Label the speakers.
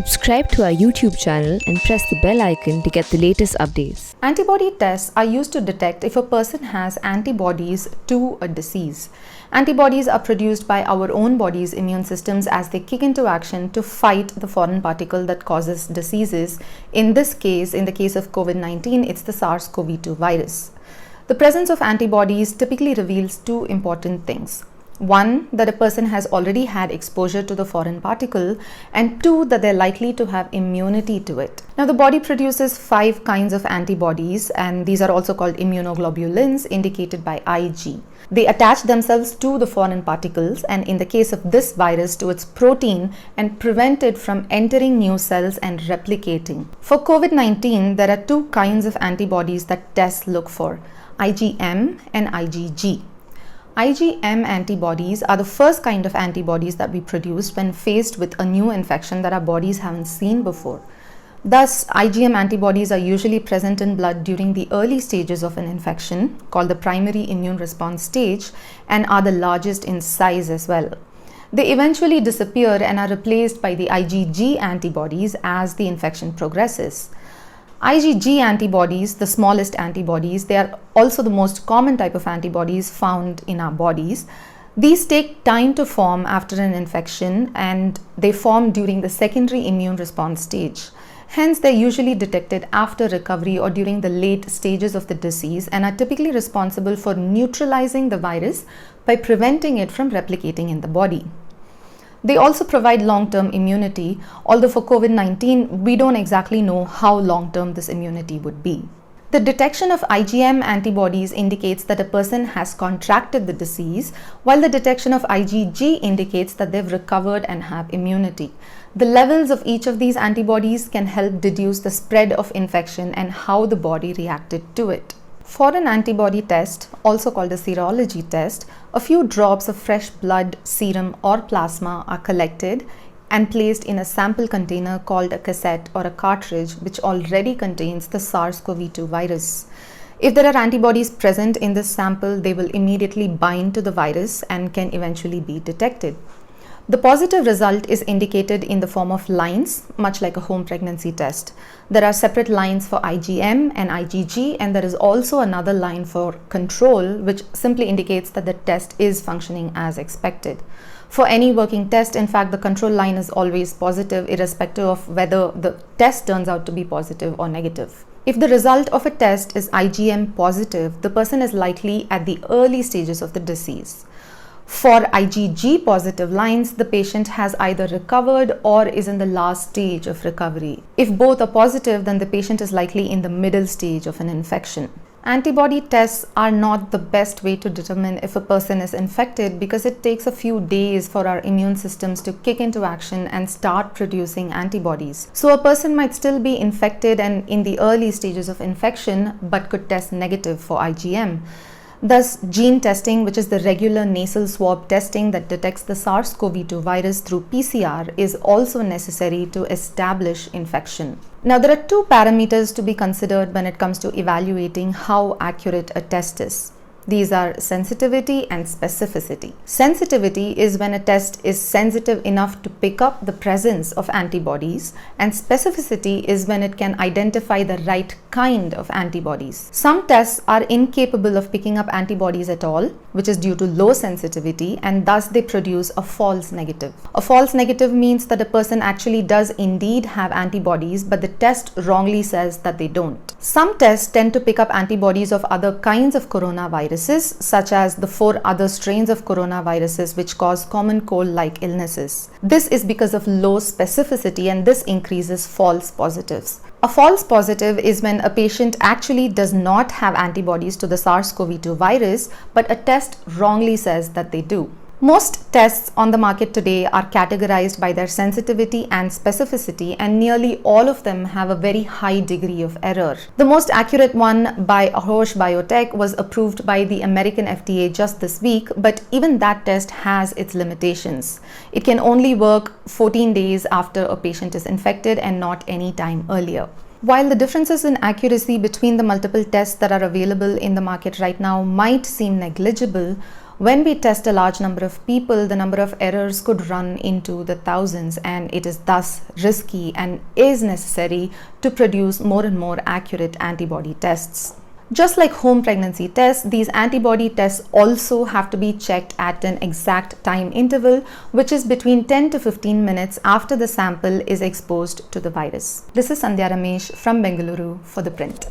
Speaker 1: Subscribe to our YouTube channel and press the bell icon to get the latest updates.
Speaker 2: Antibody tests are used to detect if a person has antibodies to a disease. Antibodies are produced by our own body's immune systems as they kick into action to fight the foreign particle that causes diseases. In this case, in the case of COVID-19, it's the SARS-CoV-2 virus. The presence of antibodies typically reveals two important things. One, that a person has already had exposure to the foreign particle, and two, that they're likely to have immunity to it. Now, the body produces 5 kinds of antibodies, and these are also called immunoglobulins, indicated by Ig. They attach themselves to the foreign particles, and in the case of this virus, to its protein, and prevent it from entering new cells and replicating. For COVID-19, there are 2 kinds of antibodies that tests look for: IgM and IgG. IgM antibodies are the first kind of antibodies that we produce when faced with a new infection that our bodies haven't seen before. Thus, IgM antibodies are usually present in blood during the early stages of an infection, called the primary immune response stage, and are the largest in size as well. They eventually disappear and are replaced by the IgG antibodies as the infection progresses. IgG antibodies, the smallest antibodies, they are also the most common type of antibodies found in our bodies. These take time to form after an infection, and they form during the secondary immune response stage. Hence, they're usually detected after recovery or during the late stages of the disease and are typically responsible for neutralizing the virus by preventing it from replicating in the body. They also provide long-term immunity, although for COVID-19, we don't exactly know how long-term this immunity would be. The detection of IgM antibodies indicates that a person has contracted the disease, while the detection of IgG indicates that they've recovered and have immunity. The levels of each of these antibodies can help deduce the spread of infection and how the body reacted to it. For an antibody test, also called a serology test, a few drops of fresh blood, serum, or plasma are collected and placed in a sample container called a cassette or a cartridge, which already contains the SARS-CoV-2 virus. If there are antibodies present in this sample, they will immediately bind to the virus and can eventually be detected. The positive result is indicated in the form of lines, much like a home pregnancy test. There are separate lines for IgM and IgG, and there is also another line for control, which simply indicates that the test is functioning as expected. For any working test, in fact, the control line is always positive, irrespective of whether the test turns out to be positive or negative. If the result of a test is IgM positive, the person is likely at the early stages of the disease. For IgG positive lines, the patient has either recovered or is in the last stage of recovery. If both are positive, then the patient is likely in the middle stage of an infection. Antibody tests are not the best way to determine if a person is infected because it takes a few days for our immune systems to kick into action and start producing antibodies. So a person might still be infected and in the early stages of infection but could test negative for IgM. Thus, gene testing, which is the regular nasal swab testing that detects the SARS-CoV-2 virus through PCR, is also necessary to establish infection. Now, there are 2 parameters to be considered when it comes to evaluating how accurate a test is. These are sensitivity and specificity. Sensitivity is when a test is sensitive enough to pick up the presence of antibodies, and specificity is when it can identify the right kind of antibodies. Some tests are incapable of picking up antibodies at all, which is due to low sensitivity, and thus they produce a false negative. A false negative means that a person actually does indeed have antibodies, but the test wrongly says that they don't. Some tests tend to pick up antibodies of other kinds of coronaviruses, such as the 4 other strains of coronaviruses which cause common cold-like illnesses. This is because of low specificity, and this increases false positives. A false positive is when a patient actually does not have antibodies to the SARS-CoV-2 virus, but a test wrongly says that they do. Most tests on the market today are categorized by their sensitivity and specificity, and nearly all of them have a very high degree of error. The most accurate one by Roche Biotech was approved by the American FDA just this week, but even that test has its limitations. It can only work 14 days after a patient is infected and not any time earlier. While the differences in accuracy between the multiple tests that are available in the market right now might seem negligible, When we test a large number of people, the number of errors could run into the thousands, and it is thus risky and is necessary to produce more and more accurate antibody tests. Just like home pregnancy tests, these antibody tests also have to be checked at an exact time interval, which is between 10 to 15 minutes after the sample is exposed to the virus. This is Sandhya Ramesh from Bengaluru for The Print.